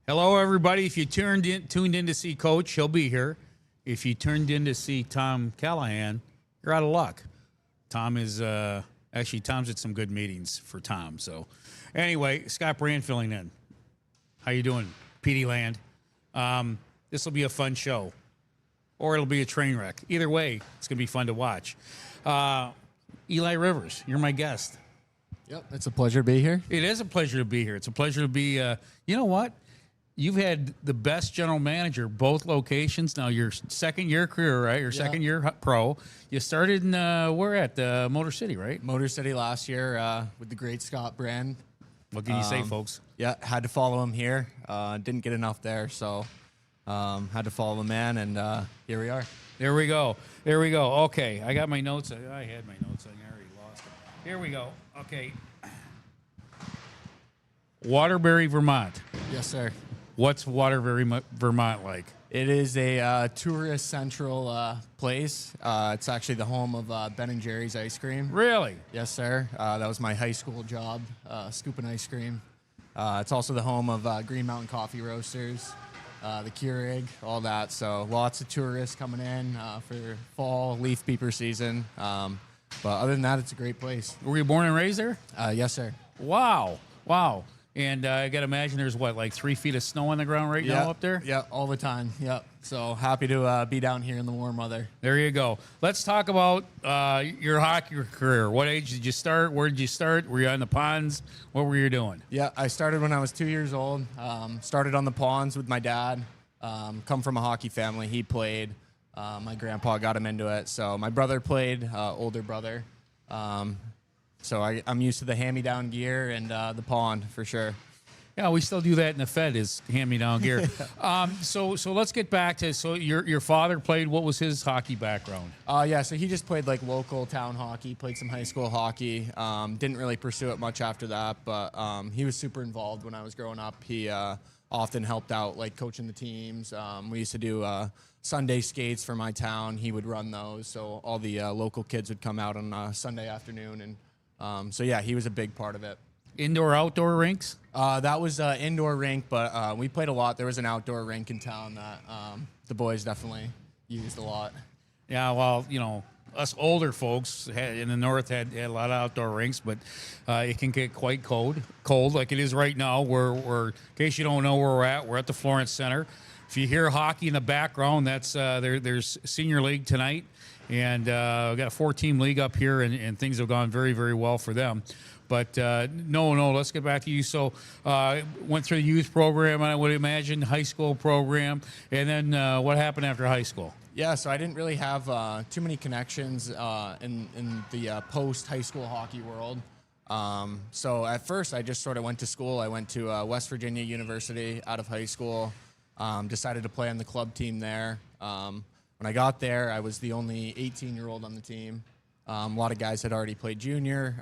Hello, everybody. If you tuned in to see Coach, he'll be here. If you tuned in to see Tom Callahan, you're out of luck. Tom is actually Tom's at some good meetings for Tom. So, anyway, Scott Brand filling in. How you doing, PD Land? This will be a fun show, or it'll be a train wreck. Either way, it's gonna be fun to watch. Eli Rivers, you're my guest. Yep, it's a pleasure to be here. It is a pleasure to be here. It's a pleasure to be. You know what? You've had the best general manager both locations. Now your second year career, right? Your second year pro. You started in where at Motor City, right? Motor City last year with the great Scott Brand. What can you say, folks? Yeah, had to follow him here. Didn't get enough there, so had to follow the man, and here we are. There we go. There we go. Okay, I got my notes. I had my notes. I already lost them. Here we go. Okay. Waterbury, Vermont. Yes, sir. What's Waterbury, Vermont like? It is a tourist central place. It's actually the home of Ben & Jerry's ice cream. Really? Yes, sir. That was my high school job, scooping ice cream. It's also the home of Green Mountain Coffee Roasters, the Keurig, all that. So lots of tourists coming in for fall leaf peeper season. But other than that, it's a great place. Were you born and raised there? Yes, sir. Wow. Wow. And I got to imagine there's, like 3 feet of snow on the ground right now up there? Yeah, all the time. Yep. So happy to be down here in the warm weather. There you go. Let's talk about your hockey career. What age did you start? Where did you start? Were you on the ponds? What were you doing? Yeah, I started when I was 2 years old. Started on the ponds with my dad. Come from a hockey family. He played. My grandpa got him into it. So my brother played, older brother. So I'm used to the hand-me-down gear and the pond for sure. Yeah, we still do that in the Fed is hand-me-down gear. So let's get back to, so your father played, what was his hockey background? Yeah, so he just played like local town hockey, played some high school hockey. Didn't really pursue it much after that, but he was super involved when I was growing up. He often helped out like coaching the teams. We used to do Sunday skates for my town. He would run those, so all the local kids would come out on Sunday afternoon, and so yeah, he was a big part of it. Indoor, outdoor rinks? That was indoor rink, but we played a lot. There was an outdoor rink in town that the boys definitely used a lot. Yeah, well, you know, us older folks in the north had a lot of outdoor rinks, but it can get quite cold like it is right now. We're in case you don't know where we're at the Florence Center. If you hear hockey in the background, that's there's senior league tonight. And we've got a 4-team league up here, and things have gone very, very well for them. But no, let's get back to you. So went through the youth program, I would imagine, high school program. And then what happened after high school? Yeah, so I didn't really have too many connections in the post-high school hockey world. So at first, I just sort of went to school. I went to West Virginia University out of high school, decided to play on the club team there. When I got there, I was the only 18-year-old on the team. A lot of guys had already played junior.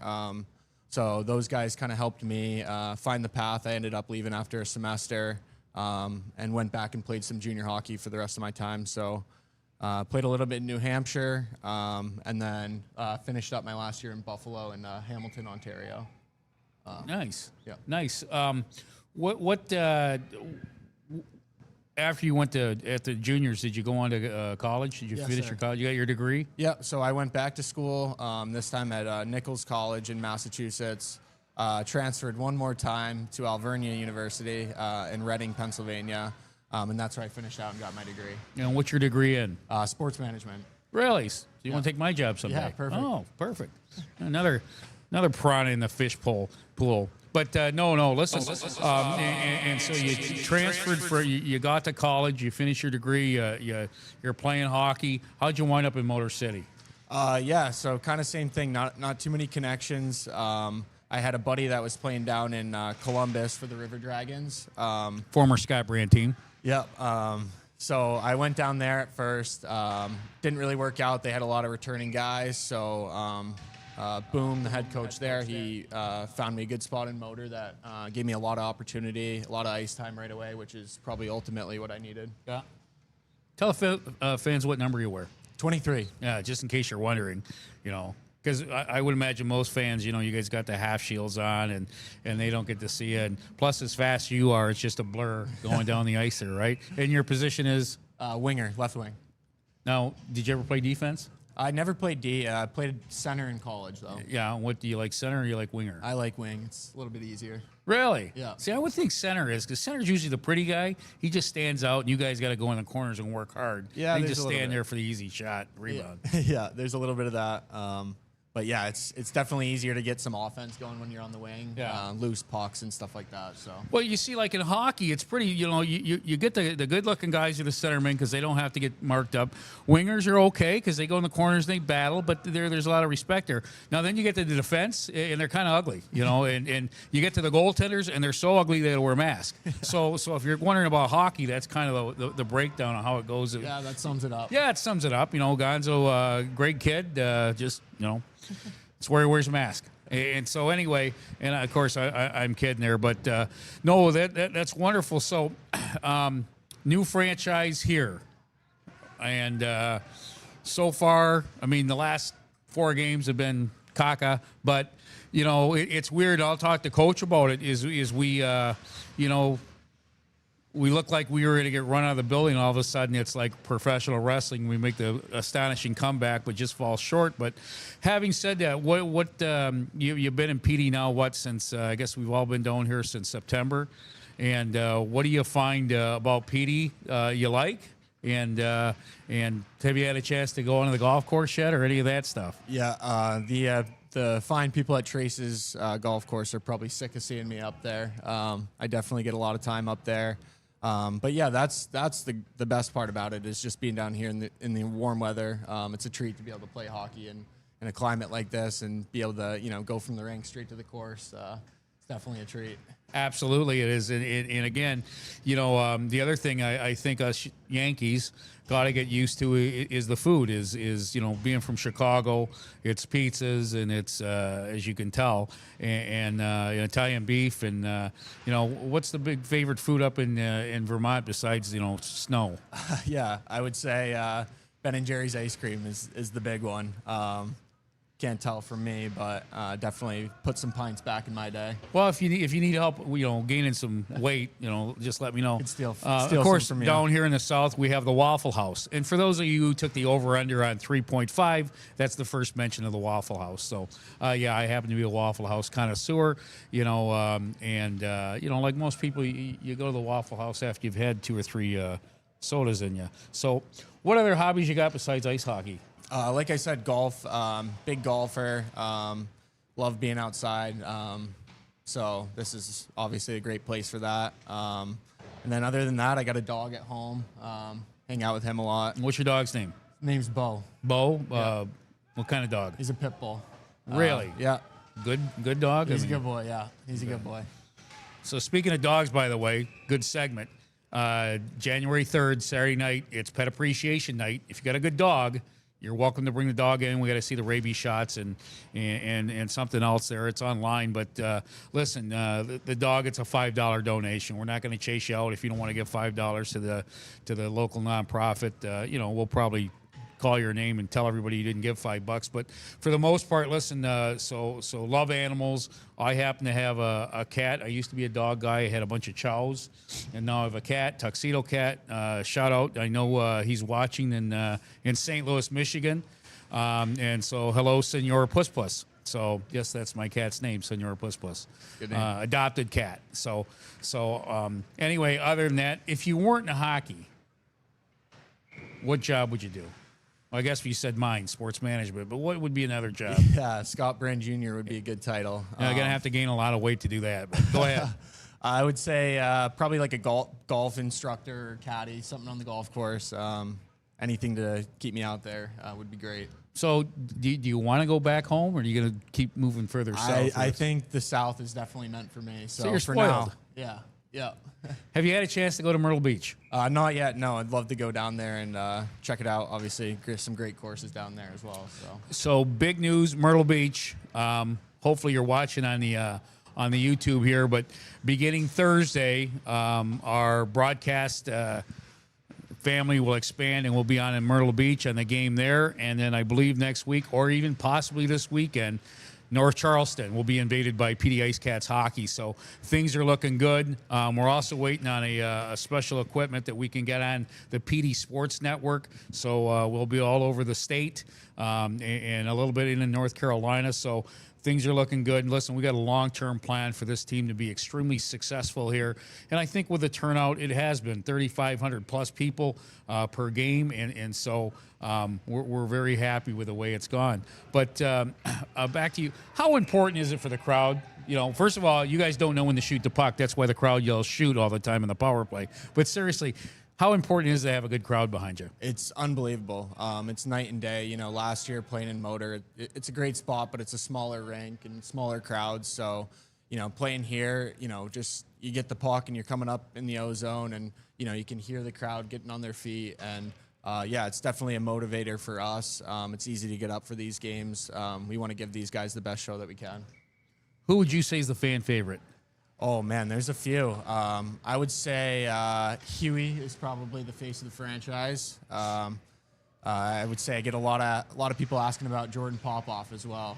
So those guys kind of helped me find the path. I ended up leaving after a semester and went back and played some junior hockey for the rest of my time. So played a little bit in New Hampshire and then finished up my last year in Buffalo and Hamilton, Ontario. Nice. Yeah. Nice. After you went at the juniors, did you go on to college? Did you finish your college? You got your degree? Yeah, so I went back to school, this time at Nichols College in Massachusetts, transferred one more time to Alvernia University in Reading, Pennsylvania, and that's where I finished out and got my degree. And what's your degree in? Sports management. Really? So you want to take my job someday? Yeah, perfect. Oh, perfect. Another piranha in the fish pool. But no, listen. And so you transferred you got to college, you finished your degree, you're playing hockey. How'd you wind up in Motor City? Yeah, so kind of same thing. Not too many connections. I had a buddy that was playing down in Columbus for the River Dragons. Former Scott Brand team. Yep. So I went down there at first. Didn't really work out. They had a lot of returning guys, so. Boom, the head coach there, he found me a good spot in Motor that gave me a lot of opportunity, a lot of ice time right away, which is probably ultimately what I needed. Yeah. Tell the fans what number you wear. 23. Yeah, just in case you're wondering, Because I would imagine most fans, you guys got the half shields on, and they don't get to see it. And plus, as fast as you are, it's just a blur going down the ice there, right? And your position is? Winger, left wing. Now, did you ever play defense? I never played D. I played center in college, though. Yeah. What do you like, center or you like winger? I like wing. It's a little bit easier. Really? Yeah. See, I would think center is, because center's usually the pretty guy. He just stands out, and you guys got to go in the corners and work hard. Yeah, they there's just a little stand bit. there for the easy shot, rebound. Yeah, there's a little bit of that. But yeah, it's definitely easier to get some offense going when you're on the wing. Yeah. Loose pucks and stuff like that. So. Well, you see, like in hockey, it's pretty, you get the good-looking guys are the centermen because they don't have to get marked up. Wingers are okay because they go in the corners and they battle, but there's a lot of respect there. Now, then you get to the defense, and they're kind of ugly, and you get to the goaltenders, and they're so ugly they'll wear masks. So if you're wondering about hockey, that's kind of the breakdown of how it goes. Yeah, that sums it up. Yeah, it sums it up. Gonzo, great kid, just, it's where he wears a mask. And so anyway, and of course I'm kidding there, but no, that's wonderful. So new franchise here, and so far, I mean, the last 4 games have been caca, but it's weird. I'll talk to Coach about it. Is we we look like we were going to get run out of the building. All of a sudden, it's like professional wrestling. We make the astonishing comeback, but just fall short. But having said that, what you've been in PD now? What since I guess we've all been down here since September. And what do you find about PD you like? And have you had a chance to go onto the golf course yet, or any of that stuff? Yeah, the fine people at Trace's golf course are probably sick of seeing me up there. I definitely get a lot of time up there. But yeah, that's the best part about it is just being down here in the warm weather. It's a treat to be able to play hockey in a climate like this and be able to go from the rink straight to the course. It's definitely a treat. Absolutely, it is. And again, the other thing I think us Yankees got to get used to is the food. Is being from Chicago, it's pizzas and it's as you can tell, and Italian beef and what's the big favorite food up in Vermont besides snow? Yeah, I would say Ben and Jerry's ice cream is the big one. Can't tell from me, but definitely put some pints back in my day. Well, if you need help, gaining some weight, just let me know. Steal Of course, some from you. down here in the South, we have the Waffle House, and for those of you who took the over/under on 3.5, that's the first mention of the Waffle House. So, yeah, I happen to be a Waffle House connoisseur, like most people, you go to the Waffle House after you've had 2 or 3 sodas in you. So, what other hobbies you got besides ice hockey? Like I said, golf, big golfer, love being outside. So this is obviously a great place for that. And then other than that, I got a dog at home, hang out with him a lot. What's your dog's name? Name's Bo. Bo? Yeah. What kind of dog? He's a pit bull. Really? Yeah. Good dog? He's a good boy, yeah. He's a good boy. So speaking of dogs, by the way, good segment. January 3rd, Saturday night, it's Pet Appreciation Night. If you got a good dog, you're welcome to bring the dog in. We got to see the rabies shots and something else there. It's online, but listen, the dog, it's a $5 donation. We're not going to chase you out if you don't want to give $5 to the local nonprofit. We'll probably call your name and tell everybody you didn't give $5. But for the most part, listen. So love animals. I happen to have a cat. I used to be a dog guy. I had a bunch of chows, and now I have a cat, tuxedo cat. Shout out! I know he's watching in St. Louis, Michigan. And so hello, Senor Puss Puss. So yes, that's my cat's name, Senor Puss Puss. Good name. Adopted cat. So anyway, other than that, if you weren't in hockey, what job would you do? Well, I guess you said mine, sports management, but what would be another job? Yeah, Scott Brand Jr. would be a good title. You're going to have to gain a lot of weight to do that, but go ahead. I would say probably like a golf instructor or caddy, something on the golf course. Anything to keep me out there would be great. So do you want to go back home, or are you going to keep moving further south? I think the South is definitely meant for me. So you're for spoiled. now, yeah. Have you had a chance to go to Myrtle Beach? Not yet. No, I'd love to go down there and check it out. Obviously, some great courses down there as well. So big news, Myrtle Beach. Hopefully you're watching on the YouTube here, but beginning Thursday, our broadcast family will expand, and we'll be on in Myrtle Beach on the game there. And then I believe next week, or even possibly this weekend, North Charleston will be invaded by PD IceCats hockey. So things are looking good. We're also waiting on a special equipment that we can get on the PD Sports Network. So we'll be all over the state and a little bit in North Carolina. So things are looking good. And listen, we got a long-term plan for this team to be extremely successful here. And I think with the turnout, it has been 3,500 plus people per game. And so we're very happy with the way it's gone. But back to you. How important is it for the crowd? You know, first of all, you guys don't know when to shoot the puck. That's why the crowd yells shoot all the time in the power play. But seriously, how important is it to have a good crowd behind you? It's unbelievable. It's night and day. You know, last year playing in Motor, it's a great spot, but it's a smaller rink and smaller crowds. So, you know, playing here, you know, just you get the puck and you're coming up in the O-zone, and you know you can hear the crowd getting on their feet, and yeah, it's definitely a motivator for us. It's easy to get up for these games. We want to give these guys the best show that we can. Who would you say is the fan favorite? Oh man, there's a few. I would say Huey is probably the face of the franchise. I would say I get a lot of people asking about Jordan Popoff as well.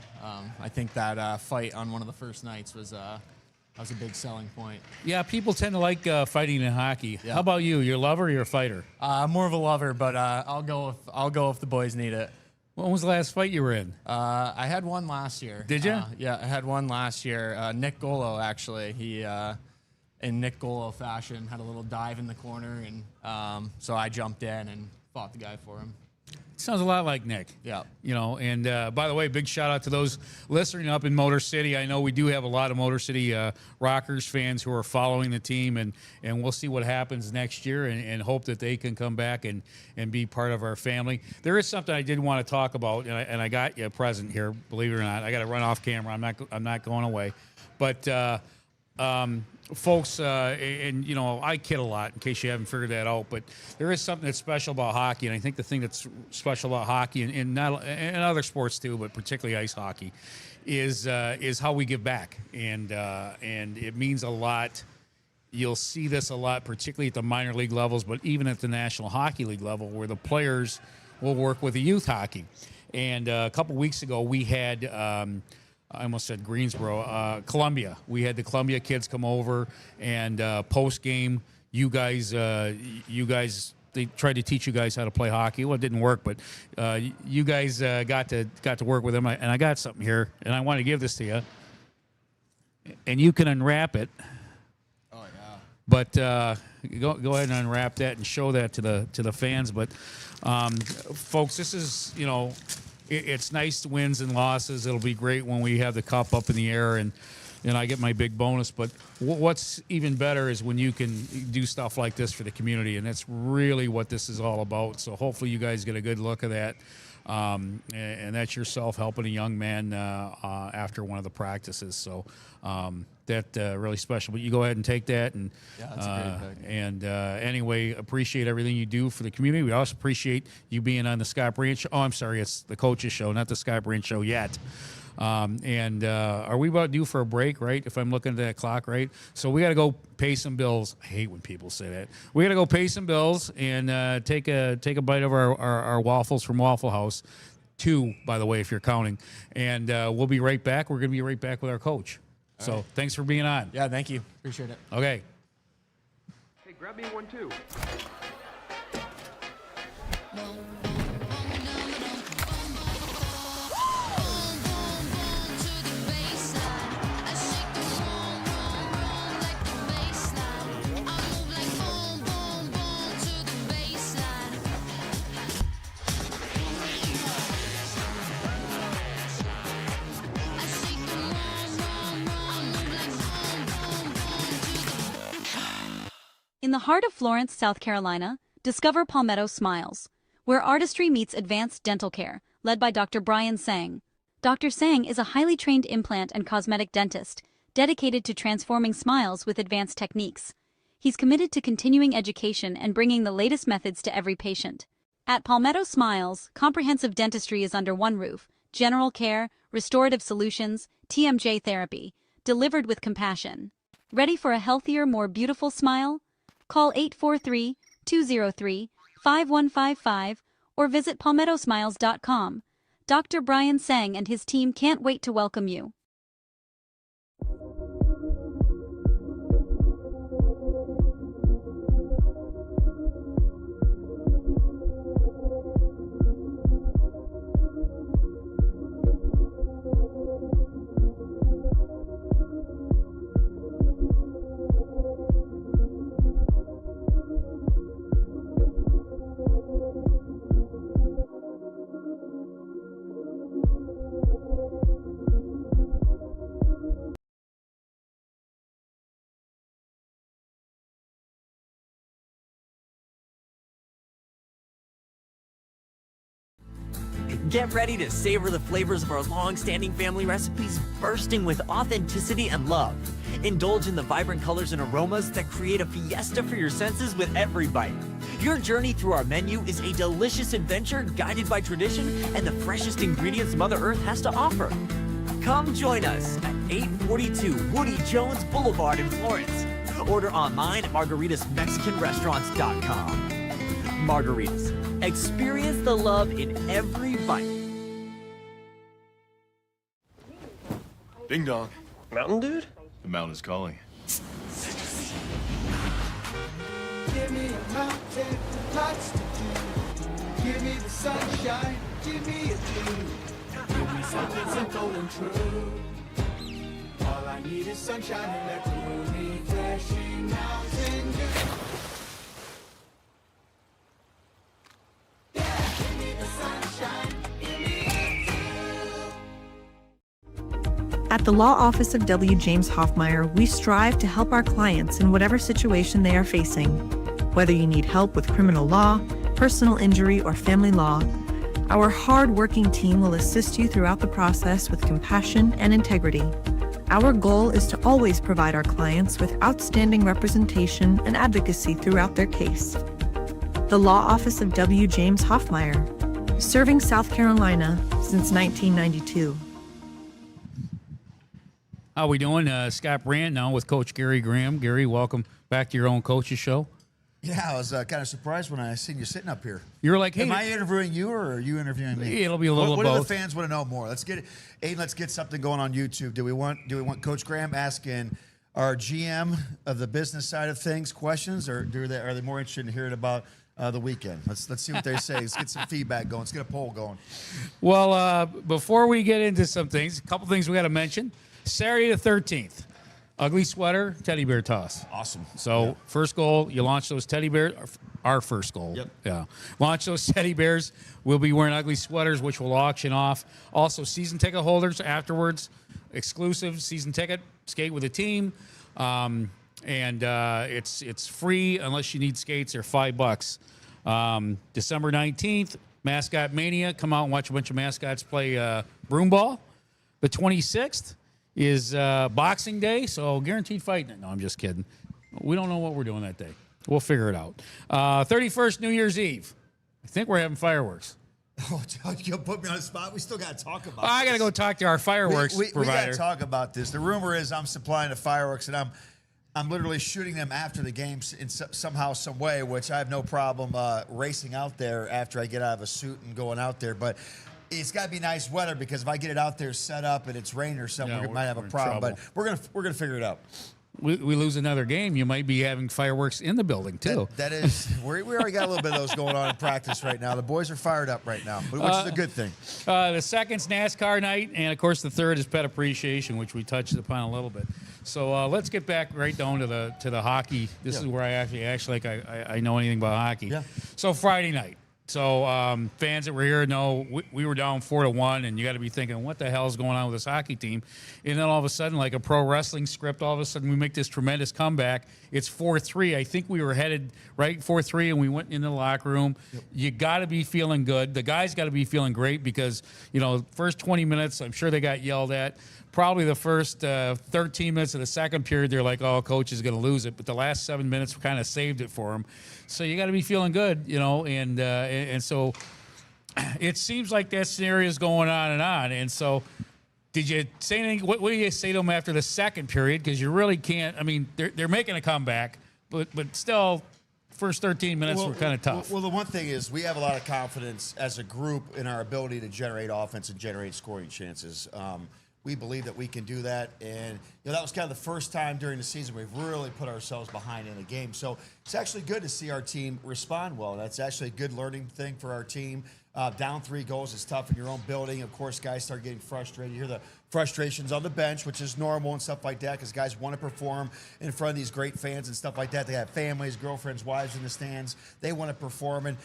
I think that fight on one of the first nights was a big selling point. Yeah, people tend to like fighting in hockey. Yeah. How about you? You're a lover or you're a fighter? More of a lover, but I'll go if the boys need it. When was the last fight you were in? I had one last year. Did you? Yeah, I had one last year. Nick Golo, actually. He, in Nick Golo fashion, had a little dive in the corner, and so I jumped in and fought the guy for him. Sounds a lot like Nick. Yeah. You know, and by the way, big shout out to those listening up in Motor City. I know we do have a lot of Motor City Rockers fans who are following the team, and we'll see what happens next year and hope that they can come back and be part of our family. There is something I did want to talk about, and I got you a present here, believe it or not. I got to run off camera. I'm not going away. But folks, and you know, I kid a lot in case you haven't figured that out, but there is something that's special about hockey, and I think the thing that's special about hockey and other sports too, but particularly ice hockey, is how we give back, and it means a lot. You'll see this a lot, particularly at the minor league levels, but even at the National Hockey League level, where the players will work with the youth hockey. And a couple weeks ago, we had. I almost said Greensboro, Columbia. We had the Columbia kids come over, and post game, you guys, they tried to teach you guys how to play hockey. Well, it didn't work, but you guys got to work with them. And I got something here, and I want to give this to you, and you can unwrap it. Oh yeah. But go ahead and unwrap that and show that to the fans. But folks, this is, you know. It's nice wins and losses. It'll be great when we have the cup up in the air and I get my big bonus. But what's even better is when you can do stuff like this for the community, and that's really what this is all about. So hopefully you guys get a good look at that. And that's yourself helping a young man after one of the practices. So that really special. But you go ahead and take that. And yeah, that's a great pick. And anyway, appreciate everything you do for the community. We also appreciate you being on the Scott Branch show. Oh, I'm sorry, it's the Coaches Show, not the Scott Branch Show yet. Are we about due for a break, right? If I'm looking at that clock, right? So we got to go pay some bills. I hate when people say that. We got to go pay some bills and take a bite of our waffles from Waffle House. 2, by the way, if you're counting. And we'll be right back. We're going to be right back with our coach. So right. Thanks for being on. Yeah, thank you. Appreciate it. Okay. Hey, grab me one too. In the heart of Florence, South Carolina, discover Palmetto Smiles, where artistry meets advanced dental care, led by Dr. Brian Sang. Dr. Sang is a highly trained implant and cosmetic dentist, dedicated to transforming smiles with advanced techniques. He's committed to continuing education and bringing the latest methods to every patient. At Palmetto Smiles, comprehensive dentistry is under one roof: general care, restorative solutions, TMJ therapy, delivered with compassion. Ready for a healthier, more beautiful smile? Call 843-203-5255 5155 or visit palmettosmiles.com. Dr. Brian Sang and his team can't wait to welcome you. Get ready to savor the flavors of our long-standing family recipes bursting with authenticity and love. Indulge in the vibrant colors and aromas that create a fiesta for your senses with every bite. Your journey through our menu is a delicious adventure guided by tradition and the freshest ingredients Mother Earth has to offer. Come join us at 842 Woody Jones Boulevard in Florence. Order online at margaritasmexicanrestaurants.com. Margaritas. Experience the love in every bite. Ding dong. Mountain Dude? The mountain is calling. Give me a mountain, lots to do. Give me the sunshine, give me a dream. Give me something simple and true. All I need is sunshine and that cool, refreshing mountain dew. Yeah, give me the sunshine, give me At the Law Office of W. James Hoffmeyer, we strive to help our clients in whatever situation they are facing. Whether you need help with criminal law, personal injury, or family law, our hard-working team will assist you throughout the process with compassion and integrity. Our goal is to always provide our clients with outstanding representation and advocacy throughout their case. The Law Office of W. James Hoffmeyer, serving South Carolina since 1992. How we doing? Scott Brandt now with Coach Gary Graham. Gary, welcome back to your own coach's show. Yeah, I was kind of surprised when I seen you sitting up here. You were like, hey. Am I interviewing you or are you interviewing me? It'll be a little what of both. What do the fans want to know more? Let's get Aiden, let's get something going on YouTube. Do we want Coach Graham asking our GM of the business side of things questions, or are they more interested in hearing about the weekend? Let's see what they say. Let's get some feedback going. Let's get a poll going. Well, before we get into some things, a couple things we got to mention. Saturday the 13th, ugly sweater, teddy bear toss. Awesome. So first goal, you launch those teddy bears. Our first goal. Yep. Yeah. Launch those teddy bears. We'll be wearing ugly sweaters, which we'll auction off. Also, season ticket holders afterwards, exclusive season ticket, skate with a team. And it's free unless you need skates. They're $5. December 19th, Mascot Mania. Come out and watch a bunch of mascots play broomball. The 26th is Boxing Day, so guaranteed fight. No, I'm just kidding. We don't know what we're doing that day. We'll figure it out. 31st, New Year's Eve. I think we're having fireworks. Oh, you put me on the spot. We still got to talk about I got to go talk to our fireworks we provider. got to talk about this. The rumor is I'm supplying the fireworks, and I'm literally shooting them after the games in somehow, some way, which I have no problem racing out there after I get out of a suit and going out there. But it's got to be nice weather, because if I get it out there set up and it's rain or something, we might have a problem. But we're gonna figure it out. We lose another game, you might be having fireworks in the building too. That is, we already got a little bit of those going on in practice right now. The boys are fired up right now, which is a good thing. The second's NASCAR night, and of course the third is pet appreciation, which we touched upon a little bit. So let's get back right down to the hockey. This is where I actually like I know anything about hockey. Yeah. So Friday night. So fans that were here know we were down 4-1, and you got to be thinking, what the hell is going on with this hockey team? And then all of a sudden, like a pro wrestling script, all of a sudden we make this tremendous comeback. It's 4-3. I think we were headed right 4-3, and we went into the locker room. Yep. You got to be feeling good. The guys got to be feeling great, because first 20 minutes, I'm sure they got yelled at. Probably the first 13 minutes of the second period, they're like, oh, coach is going to lose it. But the last 7 minutes kind of saved it for them. So you got to be feeling good, and so it seems like that scenario is going on and on. And so did you say anything? What do you say to them after the second period? Because you really can't. I mean, they're making a comeback, but still first 13 minutes were kind of tough. Well, the one thing is we have a lot of confidence as a group in our ability to generate offense and generate scoring chances. We believe that we can do that, and that was kind of the first time during the season we've really put ourselves behind in a game. So it's actually good to see our team respond well. That's actually a good learning thing for our team. Down 3 goals is tough in your own building. Of course, guys start getting frustrated. You hear the frustrations on the bench, which is normal and stuff like that, because guys want to perform in front of these great fans and stuff like that. They have families, girlfriends, wives in the stands. They want to perform, and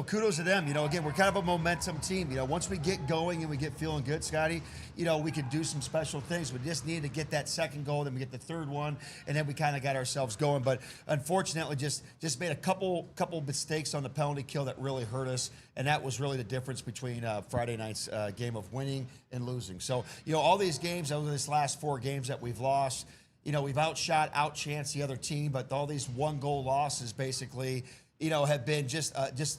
kudos to them. Again, we're kind of a momentum team. Once we get going and we get feeling good, Scotty, we could do some special things. We just needed to get that second goal, then we get the third one, and then we kind of got ourselves going. But unfortunately, just made a couple mistakes on the penalty kill that really hurt us, and that was really the difference between Friday night's game of winning and losing. So, all these games, over this last 4 games that we've lost, we've outchanced the other team, but all these 1-goal losses basically, have been just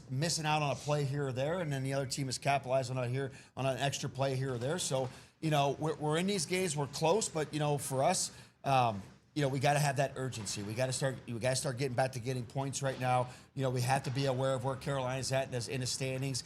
missing out on a play here or there, and then the other team has capitalized on an extra play here or there. So, we're in these games, we're close, but for us, we got to have that urgency. We got to start getting back to getting points right now. We have to be aware of where Carolina's at in the standings.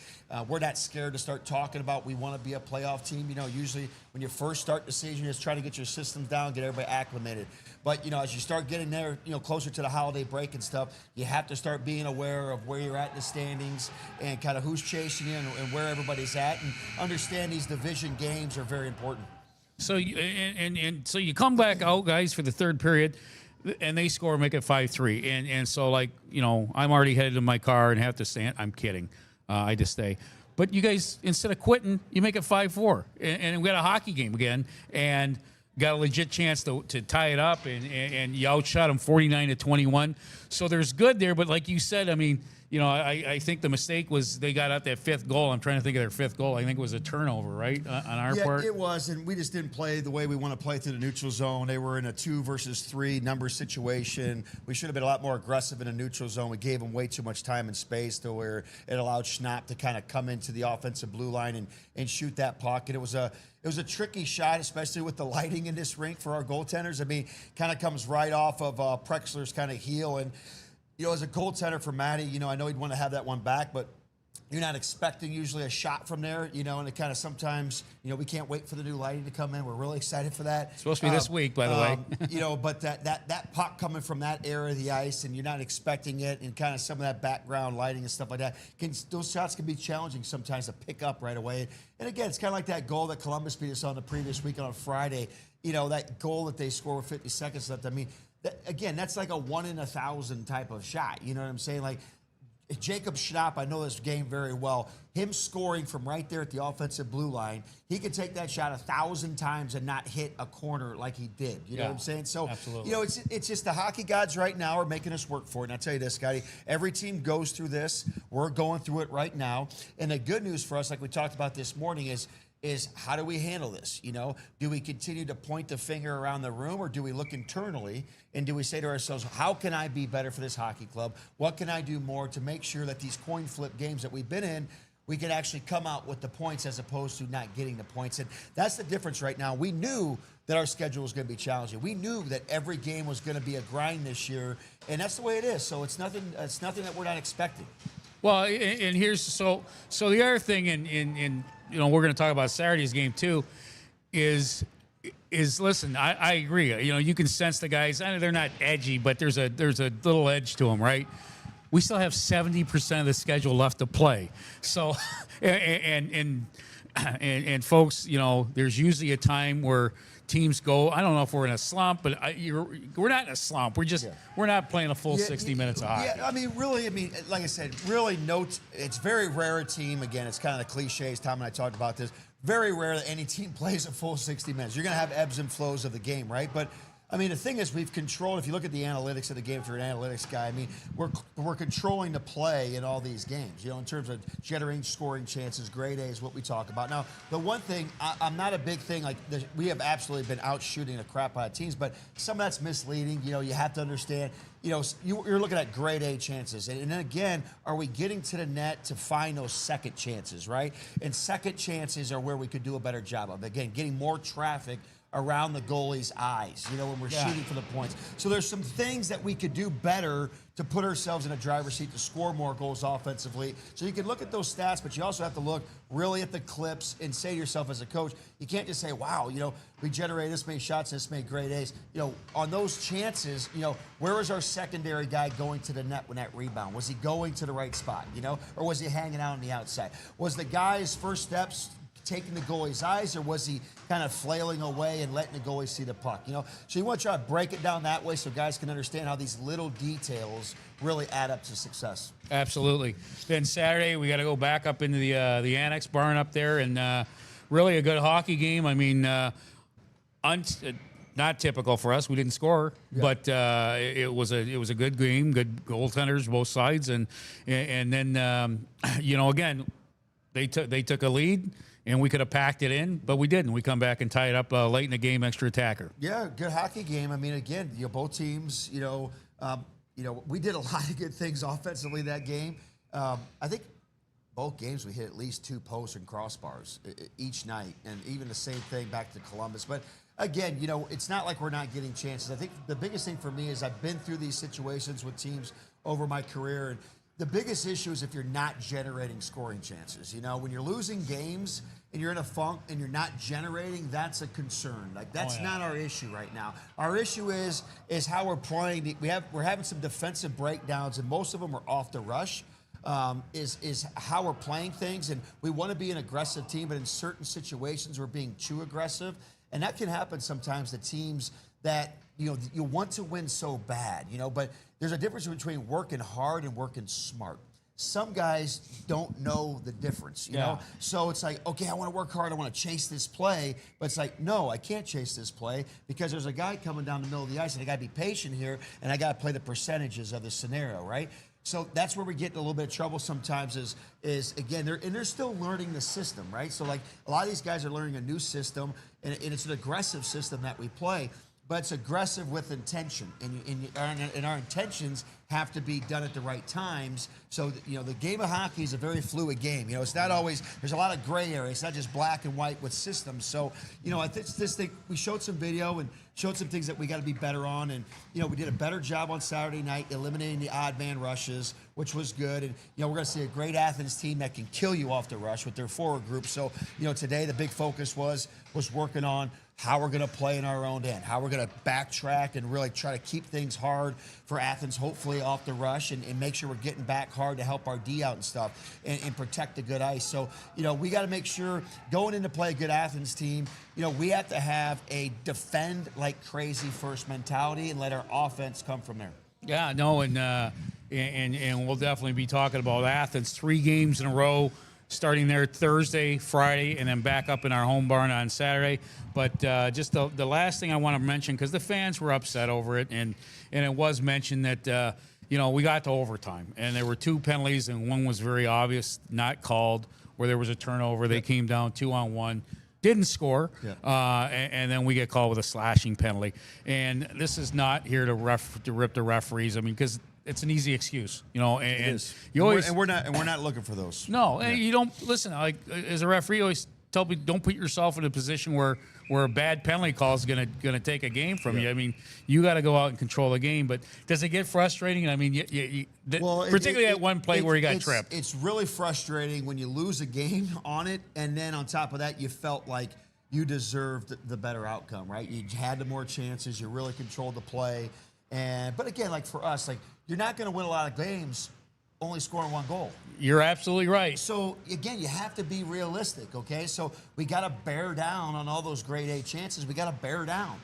We're not scared to start talking about we want to be a playoff team. Usually when you first start the season, you're just trying to get your systems down, get everybody acclimated. But, as you start getting there, closer to the holiday break and stuff, you have to start being aware of where you're at in the standings and kind of who's chasing you and where everybody's at, and understand these division games are very important. So so you come back out, guys, for the third period, and they score, make it 5-3. And so, I'm already headed to my car and have to stand. I'm kidding. I just stay. But you guys, instead of quitting, you make it 5-4. And we got a hockey game again, and got a legit chance to tie it up, and you outshot them 49-21. So there's good there, but like you said, I think the mistake was they got out that 5th goal. I'm trying to think of their 5th goal. I think it was a turnover, right, on our part? Yeah, it was, and we just didn't play the way we want to play through the neutral zone. They were in a 2 versus 3 number situation. We should have been a lot more aggressive in a neutral zone. We gave them way too much time and space to where it allowed Schnapp to kind of come into the offensive blue line and shoot that puck. And it was a tricky shot, especially with the lighting in this rink for our goaltenders. Kind of comes right off of Prexler's kind of heel. And, as a goaltender for Matty, I know he'd want to have that one back, but you're not expecting usually a shot from there, and it kind of sometimes, we can't wait for the new lighting to come in. We're really excited for that. It's supposed to be this week, by the way. But that puck coming from that area of the ice, and you're not expecting it, and kind of some of that background lighting and stuff like that, those shots can be challenging sometimes to pick up right away. And again, it's kind of like that goal that Columbus beat us on the previous week on Friday. That goal that they score with 50 seconds left. Again, that's like a 1 in 1,000 type of shot. You know what I'm saying? Like, Jacob Schnapp, I know this game very well. Him scoring from right there at the offensive blue line, he could take that shot 1,000 times and not hit a corner like he did. You know what I'm saying? So, absolutely. It's just the hockey gods right now are making us work for it. And I'll tell you this, Scotty, every team goes through this. We're going through it right now. And the good news for us, like we talked about this morning, is how do we handle this? Do we continue to point the finger around the room, or do we look internally and do we say to ourselves, how can I be better for this hockey club? What can I do more to make sure that these coin flip games that we've been in, we can actually come out with the points as opposed to not getting the points? And that's the difference right now. We knew that our schedule was going to be challenging. We knew that every game was going to be a grind this year, and that's the way it is. So it's nothing that we're not expecting. Well, and here's so the other thing, and we're going to talk about Saturday's game too, is listen, I agree. You can sense the guys. I know they're not edgy, but there's a little edge to them, right? We still have 70% of the schedule left to play. So, and folks, there's usually a time where teams go, I don't know if we're in a slump, but we're not in a slump. We're not playing a full 60 minutes of hockey. Yeah, really, like I said, really it's very rare a team, again, it's kind of the cliches, Tom and I talked about this, very rare that any team plays a full 60 minutes. You're going to have ebbs and flows of the game, right? But the thing is, we've controlled, if you look at the analytics of the game, if you're an analytics guy, we're controlling the play in all these games, in terms of generating scoring chances, grade A is what we talk about. Now, the one thing, I'm not a big thing, we have absolutely been out shooting the crap out of teams, but some of that's misleading. You have to understand, you're looking at grade A chances. And then again, are we getting to the net to find those second chances, right? And second chances are where we could do a better job of. Again, getting more traffic around the goalie's eyes, when we're shooting for the points. So there's some things that we could do better to put ourselves in a driver's seat to score more goals offensively. So you can look at those stats, but you also have to look really at the clips and say to yourself as a coach, you can't just say, wow, we generated this many shots, this many great A's. On those chances, where was our secondary guy going to the net when that rebound? Was he going to the right spot, or was he hanging out on the outside? Was the guy's first steps taking the goalie's eyes, or was he kind of flailing away and letting the goalie see the puck? So you want to try to break it down that way so guys can understand how these little details really add up to success. Absolutely. Then Saturday we got to go back up into the annex barn up there, and really a good hockey game. I mean, not typical for us. We didn't score, but it was a good game, good goaltenders both sides, and then again they took a lead. And we could have packed it in, but we didn't. We come back and tie it up late in the game, extra attacker. Yeah, good hockey game. I mean, again, both teams, we did a lot of good things offensively that game. I think both games we hit at least 2 posts and crossbars each night, and even the same thing back to Columbus. But again, it's not like we're not getting chances. I think the biggest thing for me is I've been through these situations with teams over my career, and the biggest issue is if you're not generating scoring chances. When you're losing games and you're in a funk and you're not generating, that's a concern. Like that's not our issue right now. Our issue is how we're playing. We're having some defensive breakdowns, and most of them are off the rush. Is how we're playing things, and we want to be an aggressive team, but in certain situations we're being too aggressive, and that can happen sometimes to teams that you want to win so bad, but there's a difference between working hard and working smart. Some guys don't know the difference, you know? So it's like, okay, I want to work hard, I want to chase this play, but it's like, no, I can't chase this play because there's a guy coming down the middle of the ice, and I got to be patient here, and I got to play the percentages of the scenario, right? So that's where we get in a little bit of trouble sometimes is again, they're still learning the system, right? So like a lot of these guys are learning a new system, and it's an aggressive system that we play, but it's aggressive with intention, and our intentions have to be done at the right times. So the game of hockey is a very fluid game. It's not always, there's a lot of gray area. It's not just black and white with systems. So I think this thing, we showed some video and showed some things that we got to be better on, and we did a better job on Saturday night eliminating the odd man rushes, which was good. And we're going to see a great Athens team that can kill you off the rush with their forward group. So today the big focus was working on how we're going to play in our own end, how we're going to backtrack and really try to keep things hard for Athens, hopefully off the rush, and make sure we're getting back hard to help our D out and stuff and protect the good ice. So, we got to make sure going into play a good Athens team, we have to have a defend like crazy first mentality and let our offense come from there. Yeah, no, and we'll definitely be talking about Athens 3 games in a row, starting there Thursday, Friday, and then back up in our home barn on Saturday. But just the last thing I want to mention, because the fans were upset over it, and it was mentioned that, we got to overtime, and there were 2 penalties, and one was very obvious, not called, where there was a turnover. They came down 2-on-1. Didn't score, and then we get called with a slashing penalty. And this is not here to rip the referees. I mean, because it's an easy excuse, and you always and we're not looking for those. No, and you don't listen. Like as a referee, you always tell people don't put yourself in a position where a bad penalty call is gonna take a game from you. I mean, you got to go out and control the game. But does it get frustrating? I mean, particularly at one play where you got tripped. It's really frustrating when you lose a game on it, and then on top of that, you felt like you deserved the better outcome, right? You had the more chances. You really controlled the play. But again, like for us, like you're not going to win a lot of games only scoring 1 goal. You're absolutely right. So again, you have to be realistic, okay? So we got to bear down on all those grade A chances. We got to bear down,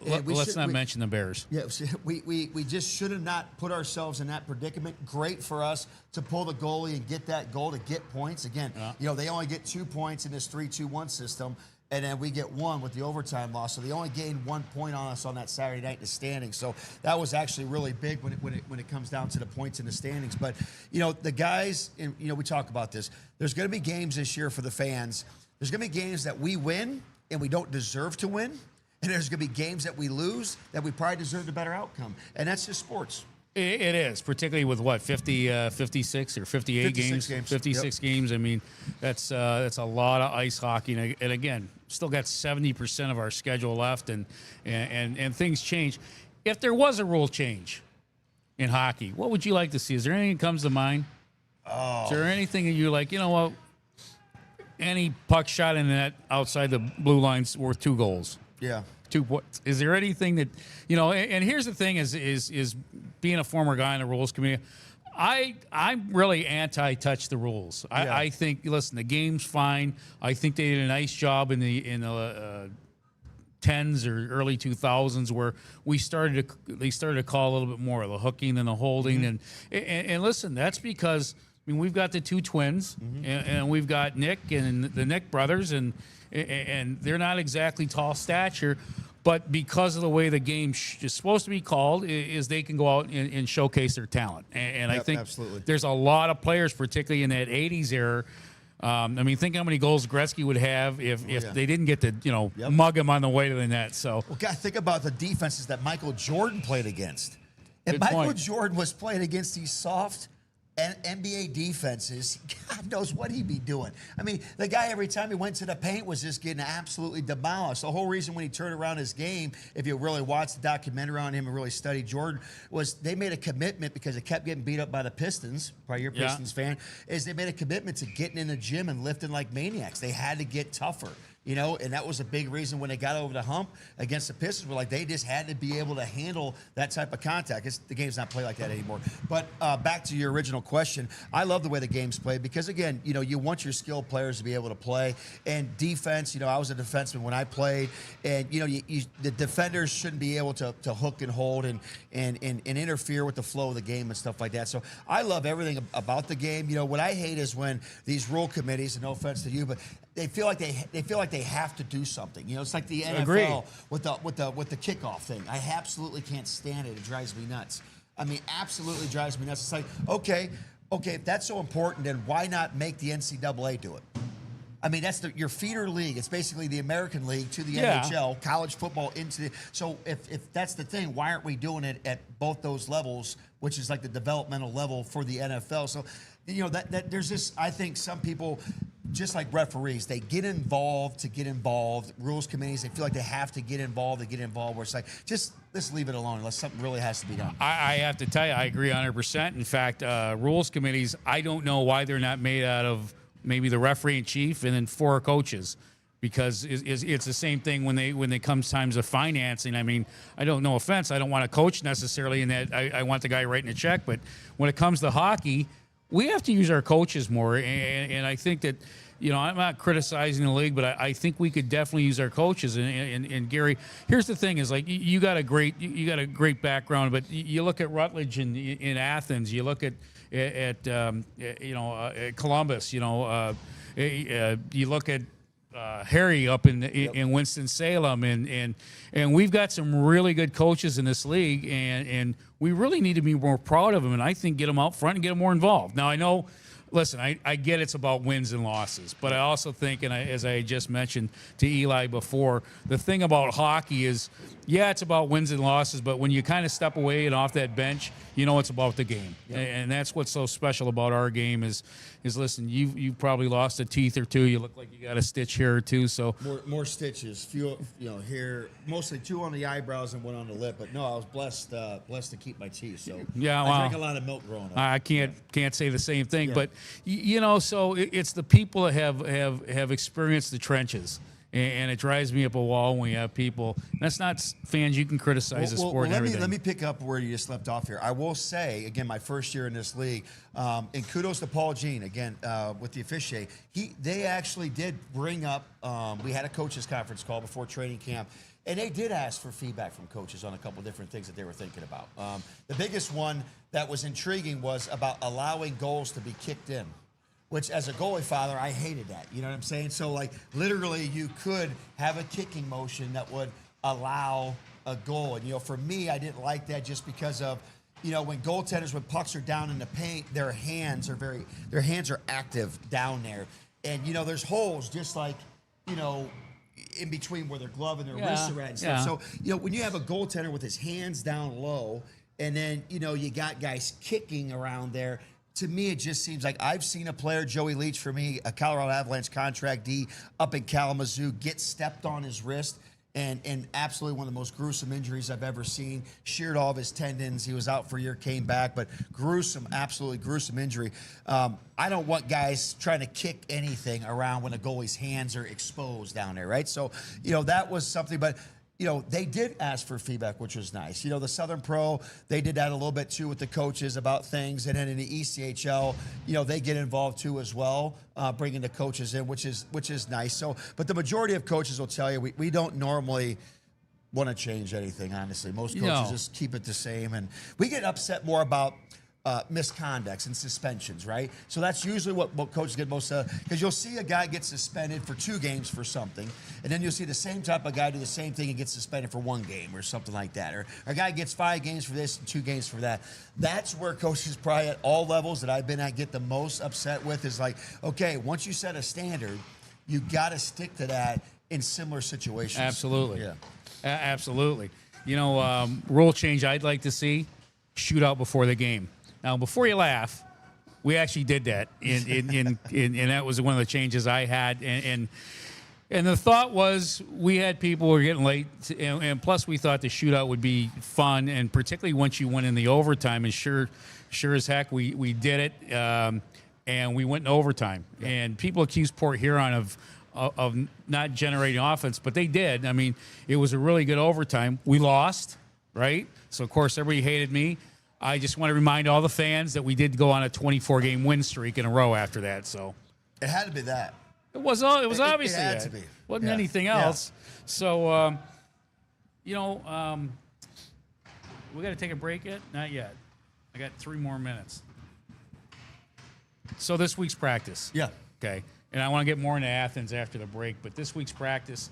Let's not mention the Bears. Yeah, we just should have not put ourselves in that predicament. Great for us to pull the goalie and get that goal to get points. Again, they only get 2 points in this 3-2-1 system. And then we get 1 with the overtime loss. So they only gained 1 point on us on that Saturday night in the standings. So that was actually really big when it comes down to the points in the standings. But, the guys, and, we talk about this. There's going to be games this year for the fans. There's going to be games that we win and we don't deserve to win. And there's going to be games that we lose that we probably deserve a better outcome. And that's just sports. It is, particularly with what 56 or 58 56 games, games. 56 games. I mean, that's a lot of ice hockey, and again, still got 70% of our schedule left, and things change. If there was a rule change in hockey, what would you like to see? Is there anything that comes to mind? Is there anything that you're like, you know what? Any puck shot in the net outside the blue line's worth 2 goals. Yeah. 2 points. Is there anything that, you know? And here's the thing: is being a former guy in the rules committee, I'm really anti-touch the rules. I think, listen, the game's fine. I think they did a nice job in the 10s or early 2000s where they started to call a little bit more of the hooking and the holding, and listen, that's because we've got the 2 twins, and we've got Nick and the Nick brothers, and they're not exactly tall stature, but because of the way the game is supposed to be called, is they can go out and showcase their talent. And I think absolutely. there's a lot of players, particularly in that 80s era. Think how many goals Gretzky would have if they didn't get to, mug him on the way to the net. So, Well, God, think about the defenses that Michael Jordan played against. If Good Michael point. Jordan was playing against these soft NBA defenses, God knows what he'd be doing. I mean, the guy, every time he went to the paint, was just getting absolutely demolished. The whole reason when he turned around his game, if you really watch the documentary on him and really study Jordan, was they made a commitment because it kept getting beat up by the Pistons. Probably your Yeah. Pistons fan. Is they made a commitment to getting in the gym and lifting like maniacs. They had to get tougher. And that was a big reason when they got over the hump against the Pistons. Were like, they just had to be able to handle that type of contact. The game's not played like that anymore. But back to your original question, I love the way the game's played because, again, you want your skilled players to be able to play. And defense, I was a defenseman when I played. And, the defenders shouldn't be able to hook and hold and interfere with the flow of the game and stuff like that. So I love everything about the game. What I hate is when these rule committees, and no offense to you, but they feel like they have to do something. It's like the NFL Agreed. with the kickoff thing. I absolutely can't stand it. It drives me nuts. I mean, absolutely drives me nuts. It's like, okay, if that's so important, then why not make the NCAA do it? I mean, that's your feeder league. It's basically the American League to the NHL, college football into the. So if that's the thing, why aren't we doing it at both those levels, which is like the developmental level for the NFL? So, that there's this. I think some people, just like referees, they get involved to get involved. Rules committees, they feel like they have to get involved to get involved. Where it's like, just let's leave it alone unless something really has to be done. I have to tell you, I agree 100%. In fact, rules committees, I don't know why they're not made out of maybe the referee in chief and then 4 coaches, because it's the same thing when they comes times of financing. I mean, I don't, no offense, I don't want a coach necessarily in that I want the guy writing a check, but when it comes to hockey, we have to use our coaches more, and I think that, I'm not criticizing the league, but I think we could definitely use our coaches. And Gary, here's the thing: is like you got a great background, but you look at Rutledge in Athens, you look at Columbus, you look at Harry up in Winston-Salem, and we've got some really good coaches in this league, and we really need to be more proud of them, and I think get them out front and get them more involved. Now I know. Listen, I get it's about wins and losses, but I also think, and as I just mentioned to Eli before, the thing about hockey is, it's about wins and losses, but when you kind of step away and off that bench, it's about the game. Yep. And that's what's so special about our game is listen, you've probably lost a teeth or 2. You look like you got a stitch here or 2. So more stitches, few, here, mostly 2 on the eyebrows and 1 on the lip. But no, I was blessed to keep my teeth. So I drank a lot of milk growing up. I can't say the same thing, but so it's the people that have experienced the trenches. And it drives me up a wall when we have people. That's not fans. You can criticize the sport and everything. Let me pick up where you just left off here. I will say, again, my first year in this league, and kudos to Paul Jean, again, with the officiate. They actually did bring up, we had a coaches conference call before training camp, and they did ask for feedback from coaches on a couple different things that they were thinking about. The biggest one that was intriguing was about allowing goals to be kicked in, which as a goalie father, I hated that. You know what I'm saying? So, like, literally you could have a kicking motion that would allow a goal. And, for me, I didn't like that just because of, when goaltenders, when pucks are down in the paint, their hands are active down there. And, there's holes just like, in between where their glove and their wrists are at and stuff. So, when you have a goaltender with his hands down low, and then you got guys kicking around there. To me, it just seems like I've seen a player, Joey Leach for me, a Colorado Avalanche contractee up in Kalamazoo, get stepped on his wrist. And absolutely one of the most gruesome injuries I've ever seen. Sheared all of his tendons. He was out for a year, came back, but gruesome, absolutely gruesome injury. I don't want guys trying to kick anything around when a goalie's hands are exposed down there, right? So, that was something, but they did ask for feedback, which was nice. The Southern Pro, they did that a little bit too with the coaches about things. And then in the ECHL, they get involved too as well, bringing the coaches in, which is nice. So, but the majority of coaches will tell you we don't normally want to change anything, honestly. Most coaches just keep it the same. And we get upset more about misconducts and suspensions, right? So that's usually what coaches get most of, because you'll see a guy get suspended for 2 games for something, and then you'll see the same type of guy do the same thing and get suspended for 1 game or something like that. Or a guy gets 5 games for this and 2 games for that. That's where coaches probably at all levels that I've been at get the most upset with is like, okay, once you set a standard, you got to stick to that in similar situations. Absolutely. Yeah. Absolutely. Rule change I'd like to see, shootout before the game. Now, before you laugh, we actually did that, and that was one of the changes I had. And the thought was we had people who were getting late, and plus we thought the shootout would be fun, and particularly once you went in the overtime. And sure as heck, we did it, and we went in overtime. Yeah. And people accuse Port Huron of not generating offense, but they did. I mean, it was a really good overtime. We lost, right? So, of course, everybody hated me. I just want to remind all the fans that we did go on a 24-game win streak in a row after that. So it had to be that. It was obviously it had that. to be. Wasn't anything else. Yeah. So, we got to take a break yet? Not yet. I got 3 more minutes. So this week's practice. Yeah. Okay. And I want to get more into Athens after the break, but this week's practice.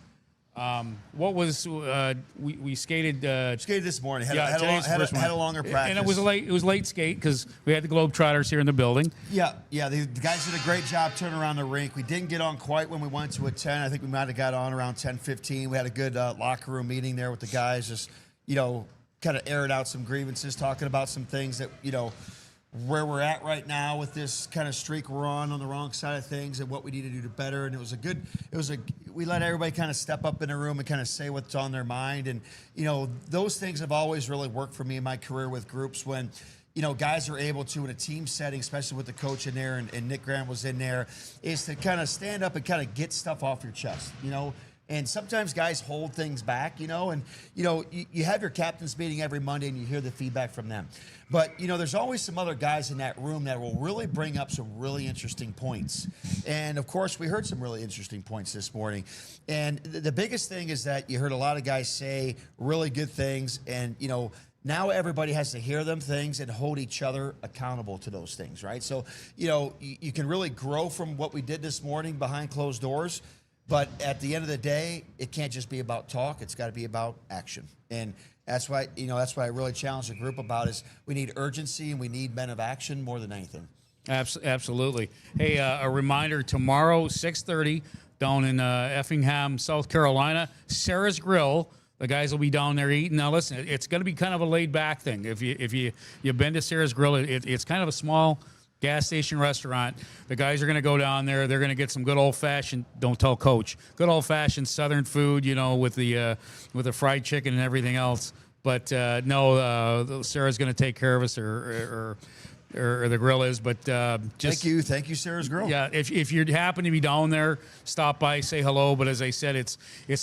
What was we skated? Skated this morning. Had a longer practice, and it was late skate because we had the Globetrotters here in the building. Yeah. The guys did a great job turning around the rink. We didn't get on quite when we went to a 10. I think we might have got on around 10:15. We had a good locker room meeting there with the guys, just kind of aired out some grievances, talking about some things that where we're at right now with this kind of streak we're on the wrong side of things and what we need to do to better. And we let everybody kind of step up in the room and kind of say what's on their mind. And, those things have always really worked for me in my career with groups when, guys are able to, in a team setting, especially with the coach in there and Nick Graham was in there, is to kind of stand up and kind of get stuff off your chest, And sometimes guys hold things back, and, you have your captains meeting every Monday and you hear the feedback from them. But, there's always some other guys in that room that will really bring up some really interesting points. And, of course, we heard some really interesting points this morning. And the biggest thing is that you heard a lot of guys say really good things. And, now everybody has to hear them things and hold each other accountable to those things, right? So, you can really grow from what we did this morning behind closed doors. But at the end of the day, it can't just be about talk. It's got to be about action. And that's why I really challenge the group about is we need urgency and we need men of action more than anything. Absolutely. Hey, a reminder, tomorrow, 6:30, down in Effingham, South Carolina, Sarah's Grill. The guys will be down there eating. Now, listen, it's going to be kind of a laid-back thing. If you've been to Sarah's Grill, it's kind of a small gas station restaurant. The guys are going to go down there. They're going to get some good old-fashioned, don't tell Coach, good old-fashioned Southern food, with the fried chicken and everything else. But no, Sarah's going to take care of us, or the grill is. But just thank you, Sarah's Grill. Yeah, if you happen to be down there, stop by, say hello. But as I said, it's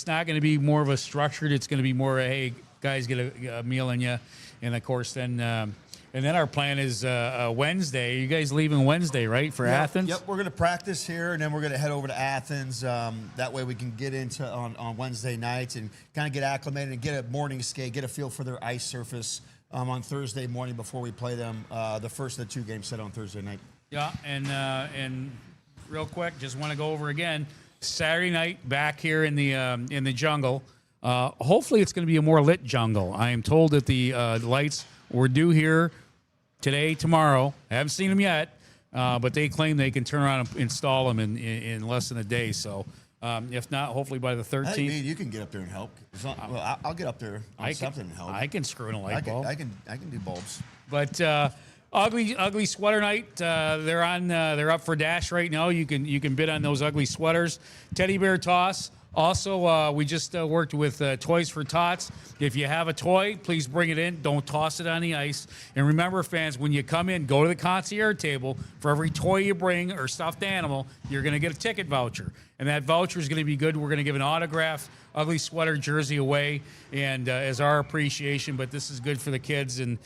not going to be more of a structured. It's going to be more, hey, guys, get a meal in you, and of course then. And then our plan is Wednesday. You guys leaving Wednesday, right, for Athens? Yep, we're going to practice here, and then we're going to head over to Athens. That way we can get into on Wednesday nights and kind of get acclimated and get a morning skate, get a feel for their ice surface on Thursday morning before we play them the first of the 2 games set on Thursday night. Yeah, and real quick, just want to go over again, Saturday night back here in the jungle. Hopefully it's going to be a more lit jungle. I am told that the lights were due here today, tomorrow. I haven't seen them yet, but they claim they can turn around and install them in less than a day. So If not, hopefully by the I think 13th. me and you can get up there and help. I'll get up there on something and help. I can screw in a light bulb. I can do bulbs. But ugly sweater night. They're on. They're up for dash right now. You can bid on those ugly sweaters. Teddy bear toss. Also, we just worked with Toys for Tots. If you have a toy, please bring it in. Don't toss it on the ice. And remember, fans, when you come in, go to the concierge table. For every toy you bring or stuffed animal, you're going to get a ticket voucher. And that voucher is going to be good. We're going to give an autographed ugly sweater jersey away and as our appreciation. But this is good for the kids and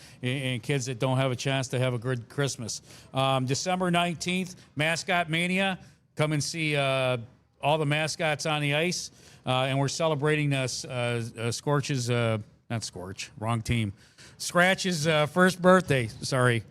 kids that don't have a chance to have a good Christmas. December 19th, Mascot Mania. Come and see all the mascots on the ice, and we're celebrating Scorch's, not Scorch, wrong team, Scratch's first birthday, sorry.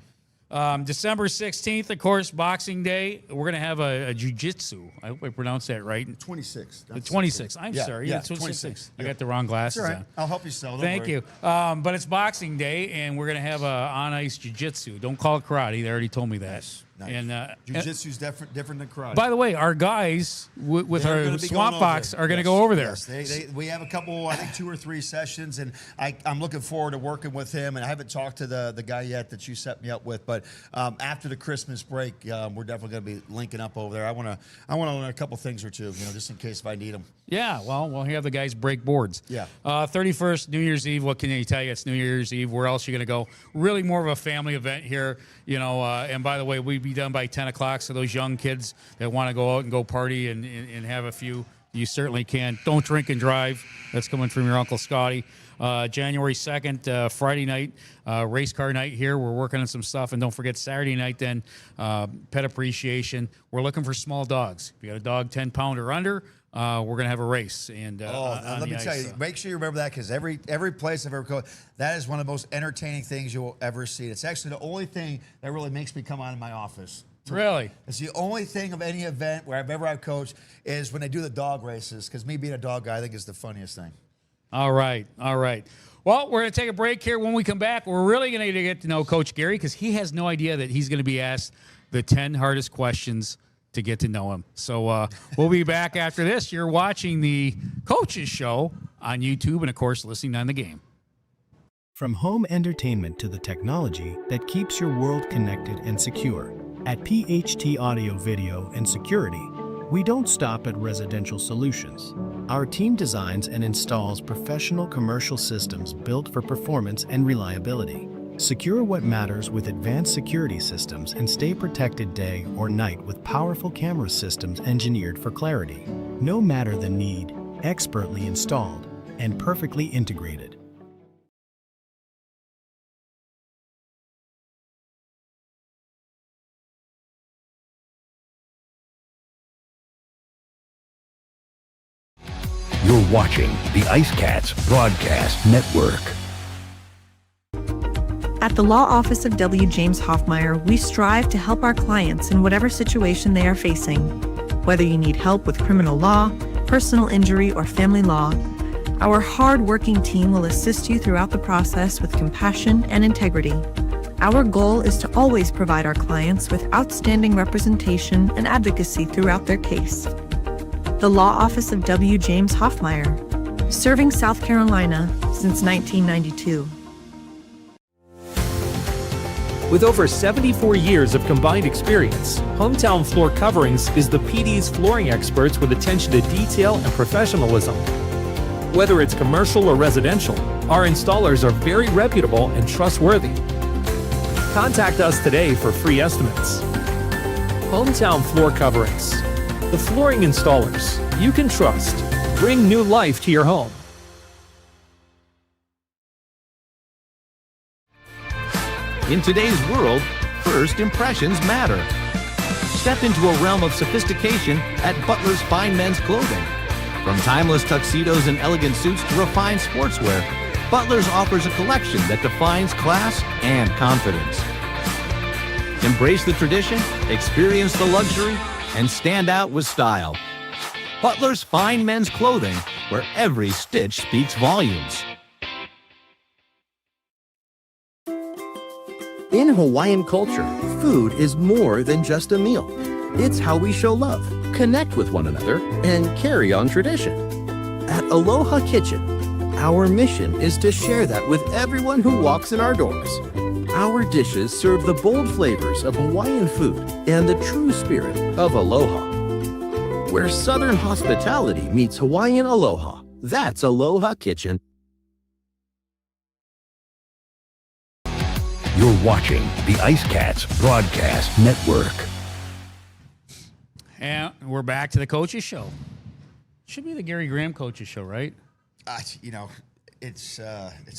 December 16th, of course, Boxing Day, we're going to have a jiu-jitsu. I hope I pronounced that right. 26th. The 26th. I'm sorry. Yeah, It's 26th. I got the wrong glasses That's all right. on. I'll help you sell. Thank you. But it's Boxing Day, and we're going to have on-ice jiu-jitsu. Don't call it karate. They already told me that. Nice. And Jiu-jitsu's different than karate. by the way, our guys with They're our gonna be Swamp going Fox over. are going to Yes, go over there. Yes. We have a couple, I think 2 or 3 sessions, and I'm looking forward to working with him. And I haven't talked to the guy yet that you set me up with, but after the Christmas break, we're definitely going to be linking up over there. I want to learn a couple things or two, just in case if I need them. Yeah, well, we'll have the guys break boards. Yeah. 31st, New Year's Eve. What can I tell you? It's New Year's Eve. Where else are you going to go? Really more of a family event here, and by the way, we'd be done by 10 o'clock, so those young kids that want to go out and go party and have a few, you certainly can. Don't drink and drive. That's coming from your Uncle Scotty. January 2nd, Friday night, race car night here. We're working on some stuff. And don't forget Saturday night then, pet appreciation. We're looking for small dogs. If you got a dog 10 pound or under, we're going to have a race. And let me tell you, make sure you remember that, because every place I've ever gone, that is one of the most entertaining things you'll ever see. It's actually the only thing that really makes me come out of my office. Really? It's the only thing of any event where I've coached is when they do the dog races, because me being a dog guy, I think is the funniest thing. All right. Well, we're going to take a break here. When we come back, we're really going to get to know Coach Gary, because he has no idea that he's going to be asked the 10 hardest questions to get to know him. So we'll be back after this. You're watching the Coaches Show on YouTube and, of course, listening on the game. From home entertainment to the technology that keeps your world connected and secure, at PHT Audio Video and Security, we don't stop at residential solutions. Our team designs and installs professional commercial systems built for performance and reliability. Secure what matters with advanced security systems and stay protected day or night with powerful camera systems engineered for clarity. No matter the need, expertly installed and perfectly integrated. You're watching the IceCats Broadcast Network. At the law office of W. James Hoffmeyer, we strive to help our clients in whatever situation they are facing. Whether you need help with criminal law, personal injury, or family law, our hard-working team will assist you throughout the process with compassion and integrity. Our goal is to always provide our clients with outstanding representation and advocacy throughout their case. The law office of W. James Hoffmeyer, serving South Carolina since 1992. With over 74 years of combined experience, Hometown Floor Coverings is the PD's flooring experts with attention to detail and professionalism. Whether it's commercial or residential, our installers are very reputable and trustworthy. Contact us today for free estimates. Hometown Floor Coverings, the flooring installers you can trust. Bring new life to your home. In today's world, first impressions matter. Step into a realm of sophistication at Butler's Fine Men's Clothing. From timeless tuxedos and elegant suits to refined sportswear, Butler's offers a collection that defines class and confidence. Embrace the tradition, experience the luxury, and stand out with style. Butler's Fine Men's Clothing, where every stitch speaks volumes. In Hawaiian culture, food is more than just a meal. It's how we show love, connect with one another, and carry on tradition. At Aloha Kitchen, our mission is to share that with everyone who walks in our doors. Our dishes serve the bold flavors of Hawaiian food and the true spirit of aloha. Where Southern hospitality meets Hawaiian aloha, that's Aloha Kitchen. You're watching the IceCats Broadcast Network. And we're back to the Coaches Show. Should be the Gary Graham Coaches Show, right? It's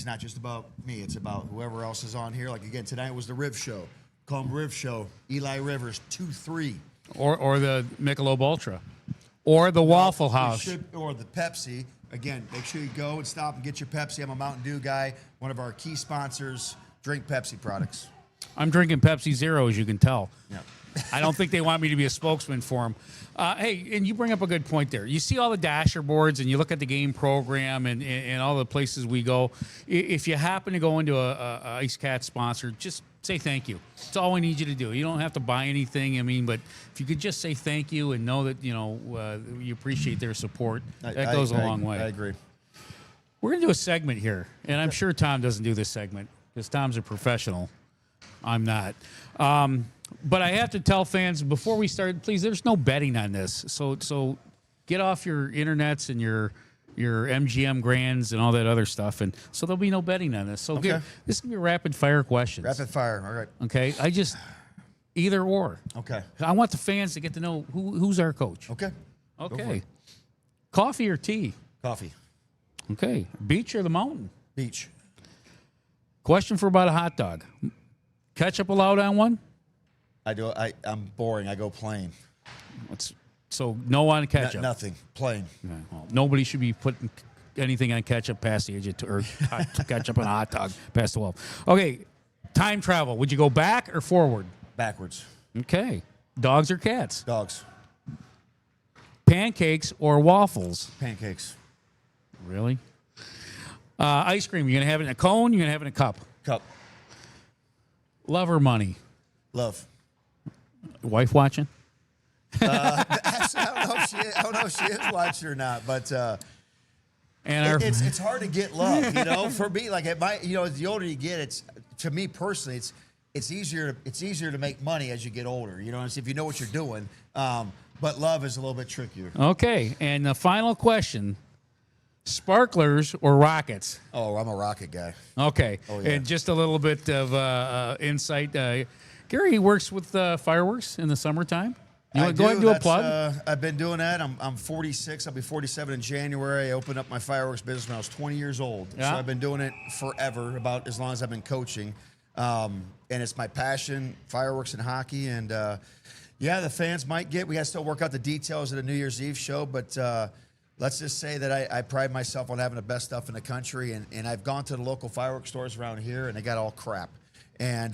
not just about me. It's about whoever else is on here. Like, again, tonight was the Riv Show. Call him Riv Show. Eli Rivers, 2-3. Or the Michelob Ultra. Or the Waffle House. Or the Pepsi. Again, make sure you go and stop and get your Pepsi. I'm a Mountain Dew guy. One of our key sponsors. Drink Pepsi products. I'm drinking Pepsi Zero, as you can tell. Yeah. I don't think they want me to be a spokesman for them. Hey, and you bring up a good point there. You see all the dasher boards and you look at the game program and all the places we go. If you happen to go into a IceCats sponsor, just say thank you. That's all we need you to do. You don't have to buy anything. I mean, but if you could just say thank you and know that, you appreciate their support, that goes a long way. I agree. We're going to do a segment here, and I'm sure Tom doesn't do this segment because Tom's a professional. I'm not. But I have to tell fans before we start, please, there's no betting on this. So get off your internets and your MGM Grands and all that other stuff. And so there'll be no betting on this. So Okay. this can be rapid fire questions. Rapid fire. All right. Okay. I just either or. Okay. I want the fans to get to know who's our coach. Okay. Go for Okay. it. Coffee or tea? Coffee. Okay. Beach or the mountain? Beach. Question for about a hot dog. Ketchup allowed on one? I'm boring. I go plain. So no on ketchup? Nothing. Plain. Yeah, well, nobody should be putting anything on ketchup past the age of or ketchup on a hot dog past 12. Okay. Time travel. Would you go back or forward? Backwards. Okay. Dogs or cats? Dogs. Pancakes or waffles? Pancakes. Really? Ice cream. You gonna have it in a cone? You gonna have it in a cup? Cup. Love or money? Love. Wife watching? I don't know if she is watching or not, but and it's hard to get love, For me, like the older you get, it's to me personally, it's easier to make money as you get older, if you know what you're doing. But love is a little bit trickier. Okay, and the final question: sparklers or rockets? Oh, I'm a rocket guy. Okay, Oh, yeah. And just a little bit of insight. Gary works with fireworks in the summertime. You want to go ahead and do a plug? I've been doing that. I'm 46. I'll be 47 in January. I opened up my fireworks business when I was 20 years old. Yeah. So I've been doing it forever, about as long as I've been coaching. And it's my passion, fireworks and hockey. And, the fans might we got to still work out the details of the New Year's Eve show. But let's just say that I pride myself on having the best stuff in the country. And I've gone to the local fireworks stores around here, and they got all crap. And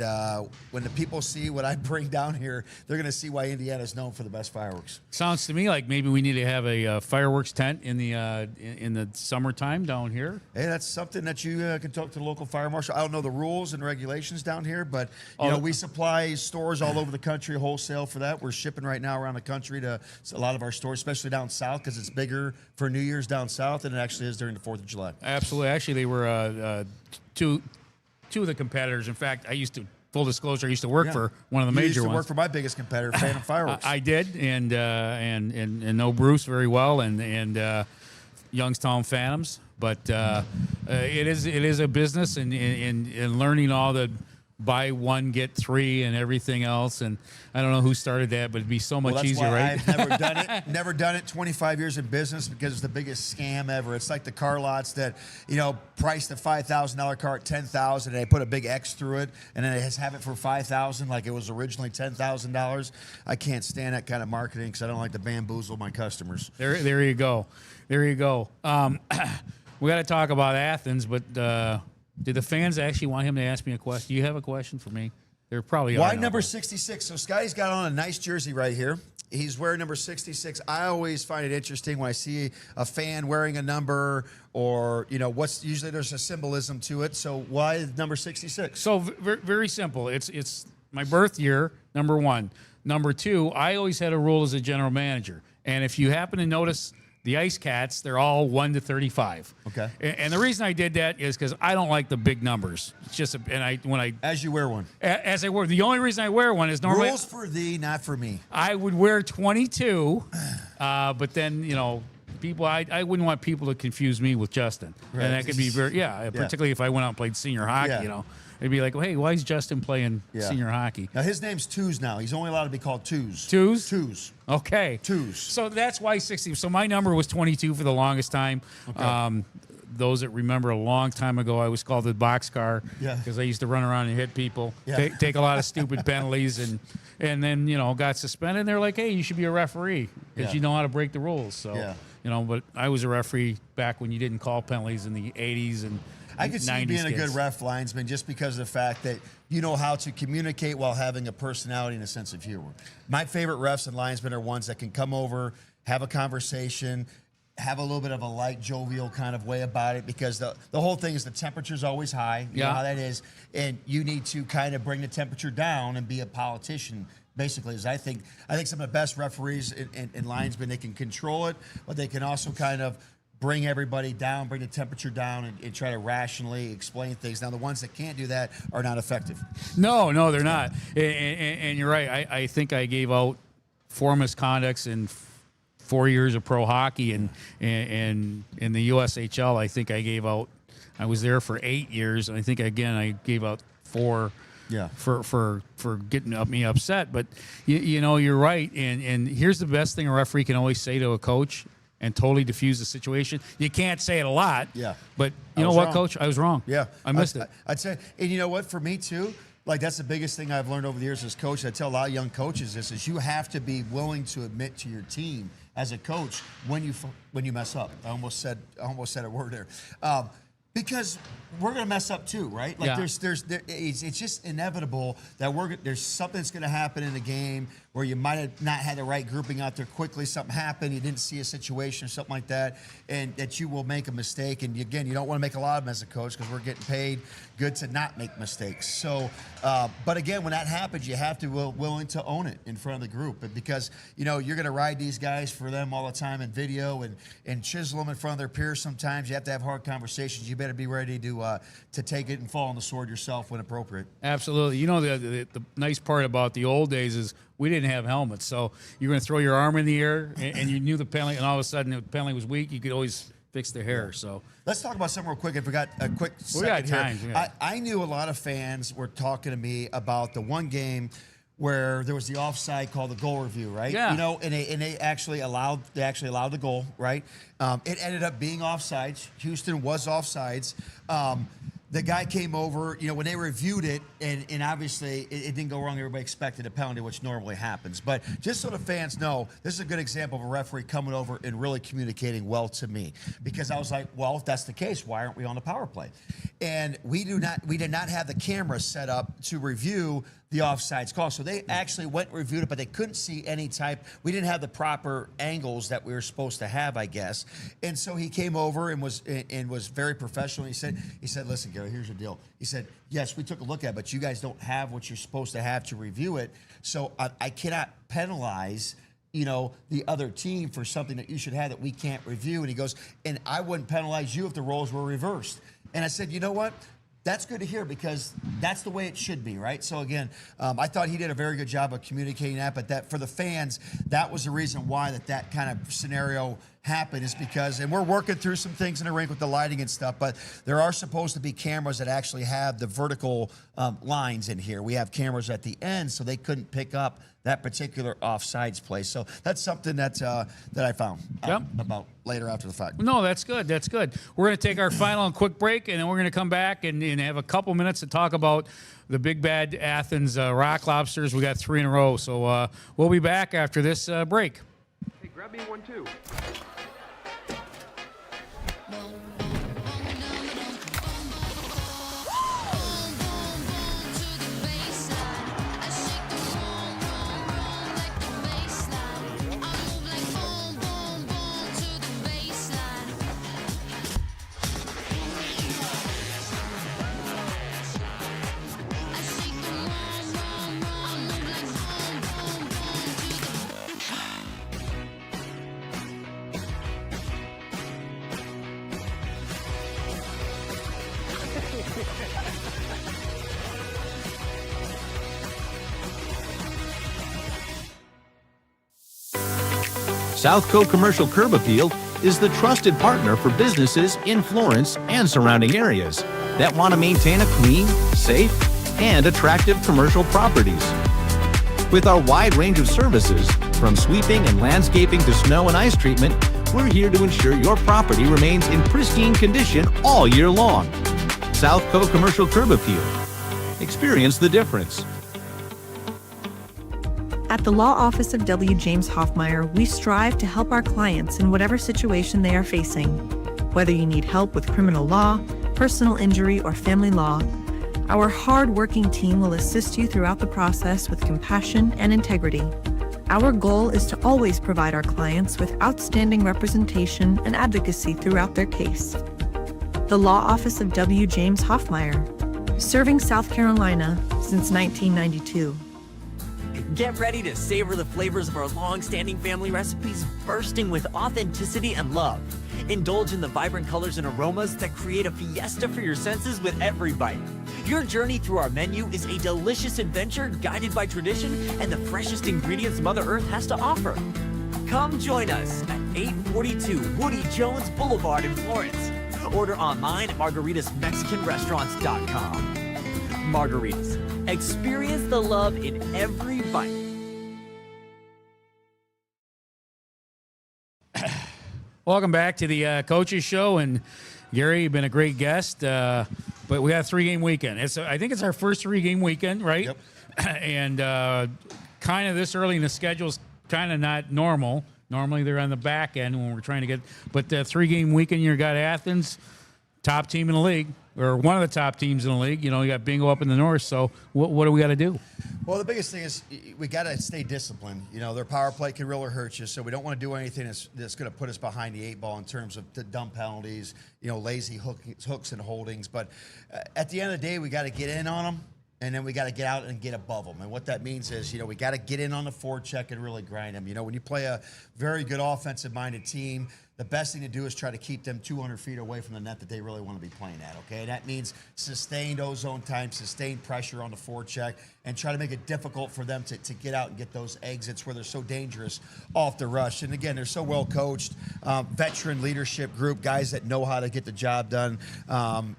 when the people see what I bring down here, they're going to see why Indiana is known for the best fireworks. Sounds to me like maybe we need to have a fireworks tent in the summertime down here. Hey, that's something that you can talk to the local fire marshal. I don't know the rules and regulations down here, but we supply stores all over the country wholesale for that. We're shipping right now around the country to a lot of our stores, especially down south, because it's bigger for New Year's down south than it actually is during the 4th of July. Absolutely. Actually, they were two of the competitors. In fact, full disclosure, I used to work for one of the major ones. You used to work for my biggest competitor, Phantom Fireworks. I did, and know Bruce very well, and Youngstown Phantoms. But it is a business, and learning all the buy one get three and everything else. And I don't know who started that, but it'd be so much easier, right? I've never done it. Never done it. 25 years in business because it's the biggest scam ever. It's like the car lots that priced a $5,000 car at $10,000, and they put a big X through it, and then they just have it for $5,000 like it was originally $10,000. I can't stand that kind of marketing because I don't like to bamboozle my customers. There you go. There you go. We got to talk about Athens, but. Did the fans actually want him to ask me a question? Do you have a question for me? They're probably why number 66? So Scotty's got on a nice jersey right here. He's wearing number 66. I always find it interesting when I see a fan wearing a number, or usually there's a symbolism to it. So why number 66? So very simple. It's my birth year, number one. Number two, I always had a rule as a general manager. And if you happen to notice the IceCats, they're all 1 to 35. Okay. And the reason I did that is because I don't like the big numbers. It's just, as you wear one. As I wear, the only reason I wear one is normally. Rules for thee, not for me. I would wear 22, but then, people, I wouldn't want people to confuse me with Justin. Right. And that could be particularly if I went out and played senior hockey, They'd be like, well, hey, why is Justin playing senior hockey? Now, his name's Twos now. He's only allowed to be called Twos. Twos? Twos. Okay. Twos. So that's why 60. So my number was 22 for the longest time. Okay. Those that remember a long time ago, I was called the boxcar because I used to run around and hit people, take a lot of stupid penalties, and then, got suspended. And they're like, hey, you should be a referee because you know how to break the rules. So, but I was a referee back when you didn't call penalties in the 80s and I could see you being a good ref linesman just because of the fact that you know how to communicate while having a personality and a sense of humor. My favorite refs and linesmen are ones that can come over, have a conversation, have a little bit of a light, jovial kind of way about it, because the whole thing is the temperature's always high. You know how that is. And you need to kind of bring the temperature down and be a politician. Basically, I think some of the best referees and linesmen, they can control it, but they can also kind of bring everybody down, bring the temperature down, and try to rationally explain things. Now, the ones that can't do that are not effective. No, they're not. And you're right. I think I gave out 4 misconducts in 4 years of pro hockey, and in the USHL, I think I gave out. I was there for 8 years, and I think I gave out 4. Yeah. For getting me upset, but you're right. And here's the best thing a referee can always say to a coach and totally diffuse the situation. You can't say it a lot. Yeah. But you know what, wrong. Coach? I was wrong. Yeah. I missed it. I'd say, and you know what, for me too, like that's the biggest thing I've learned over the years as coach. I tell a lot of young coaches this is you have to be willing to admit to your team as a coach when you mess up. I almost said a word there. Because we're going to mess up too, right? Like it's just inevitable that there's something that's going to happen in the game where you might have not had the right grouping out there quickly. Something happened, you didn't see a situation or something like that, and that you will make a mistake. And again, you don't want to make a lot of them as a coach because we're getting paid good to not make mistakes. So, but again, when that happens, you have to be willing to own it in front of the group, because you're going to ride these guys for them all the time in video and chisel them in front of their peers. Sometimes you have to have hard conversations. You better be ready to take it and fall on the sword yourself when appropriate. Absolutely. The nice part about the old days is we didn't have helmets, so you're going to throw your arm in the air, and you knew the penalty, and all of a sudden the penalty was weak. You could always fix the hair. So let's talk about something real quick. If we got a quick second here. I knew a lot of fans were talking to me about the one game where there was the offside call, the goal review, right? Yeah. And they actually allowed the goal, right? It ended up being offsides. Houston was offsides. The guy came over, when they reviewed it, and obviously it didn't go wrong. Everybody expected a penalty, which normally happens. But just so the fans know, this is a good example of a referee coming over and really communicating well to me. Because I was like, well, if that's the case, why aren't we on the power play? And we did not have the camera set up to review the offsides call. So they actually went and reviewed it, but they couldn't see any type. We didn't have the proper angles that we were supposed to have, I guess. And so he came over and was very professional. He said, listen, Gary, here's the deal. He said, yes, we took a look at it, but you guys don't have what you're supposed to have to review it. So I cannot penalize the other team for something that you should have that we can't review. And he goes, and I wouldn't penalize you if the roles were reversed. And I said, you know what? That's good to hear, because that's the way it should be, right? So again, I thought he did a very good job of communicating that, but that for the fans, that was the reason why that kind of scenario happened, is because, and we're working through some things in the rink with the lighting and stuff, but there are supposed to be cameras that actually have the vertical lines in here. We have cameras at the end, so they couldn't pick up that particular offsides play. So that's something that I found about later after the fact. No, that's good. That's good. We're going to take our final and quick break, and then we're going to come back and have a couple minutes to talk about the Big Bad Athens Rock Lobsters. We got 3 in a row, so we'll be back after this break. Hey, grab me one too. Southco Commercial Curb Appeal is the trusted partner for businesses in Florence and surrounding areas that want to maintain a clean, safe, and attractive commercial properties. With our wide range of services, from sweeping and landscaping to snow and ice treatment, we're here to ensure your property remains in pristine condition all year long. Southco Commercial Curb Appeal. Experience the difference. At the law office of W. James Hoffmeyer, we strive to help our clients in whatever situation they are facing. Whether you need help with criminal law, personal injury, or family law, our hard-working team will assist you throughout the process with compassion and integrity. Our goal is to always provide our clients with outstanding representation and advocacy throughout their case. The law office of W. James Hoffmeyer, serving South Carolina since 1992. Get ready to savor the flavors of our long-standing family recipes, bursting with authenticity and love. Indulge in the vibrant colors and aromas that create a fiesta for your senses with every bite. Your journey through our menu is a delicious adventure guided by tradition and the freshest ingredients Mother Earth has to offer. Come join us at 842 Woody Jones Boulevard in Florence. Order online at margaritasmexicanrestaurants.com. Margaritas. Experience the love in every bite. Welcome back to the Coaches Show. And Gary, you've been a great guest. But we have a 3-game weekend. I think it's our first 3-game weekend, right? Yep. And kind of this early in the schedule is kind of not normal. Normally they're on the back end when we're trying to get. But the 3-game weekend, you got Athens, top team in the league, or one of the top teams in the league. You know, you got Bingo up in the north. So what do we got to do? Well, the biggest thing is we got to stay disciplined. You know, their power play can really hurt you, so we don't want to do anything that's going to put us behind the 8 ball in terms of the dumb penalties, you know, lazy hooks and holdings. But at the end of the day, we got to get in on them, and then we got to get out and get above them. And what that means is, you know, we got to get in on the forecheck and really grind them. You know, when you play a very good offensive-minded team, the best thing to do is try to keep them 200 feet away from the net that they really want to be playing at, okay? That means sustained ozone time, sustained pressure on the forecheck, and try to make it difficult for them to get out and get those exits where they're so dangerous off the rush. And again, they're so well coached, veteran leadership group, guys that know how to get the job done.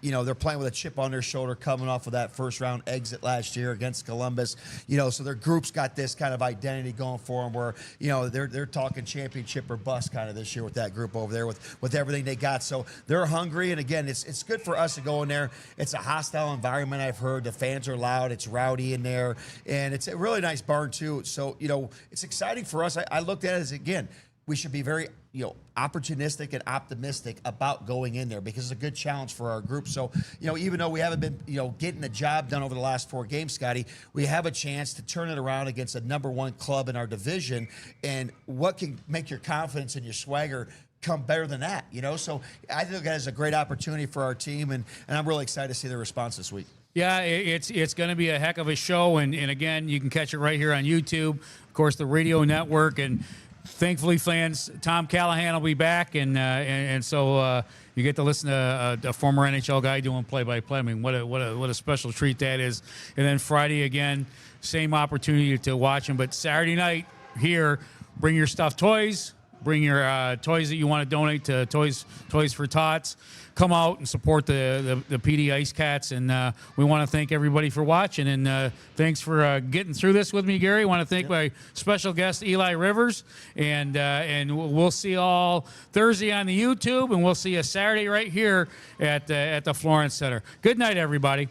You know, they're playing with a chip on their shoulder coming off of that first round exit last year against Columbus. You know, so their group's got this kind of identity going for them where, you know, they're talking championship or bust kind of this year with that group over there with everything they got. So they're hungry. And again, it's good for us to go in there. It's a hostile environment, I've heard. The fans are loud. It's rowdy in there. And it's a really nice barn, too. So, you know, it's exciting for us. I looked at it as, again, we should be very, you know, opportunistic and optimistic about going in there because it's a good challenge for our group. So, you know, even though we haven't been, you know, getting the job done over the last 4 games, Scotty, we have a chance to turn it around against a #1 club in our division. And what can make your confidence and your swagger come better than that, you know? So I think that is a great opportunity for our team, and I'm really excited to see the response this week. Yeah, it's going to be a heck of a show, and again, you can catch it right here on YouTube, of course, the radio network, and thankfully, fans, Tom Callahan will be back, and so you get to listen to a former NHL guy doing play-by-play. I mean, what a special treat that is. And then Friday again, same opportunity to watch him, but Saturday night here, bring your stuffed toys. Bring your toys that you want to donate to Toys for Tots. Come out and support the PD IceCats. And we want to thank everybody for watching. And thanks for getting through this with me, Gary. I want to thank my special guest, Eli Rivers. And we'll see you all Thursday on the YouTube. And we'll see you Saturday right here at the Florence Center. Good night, everybody.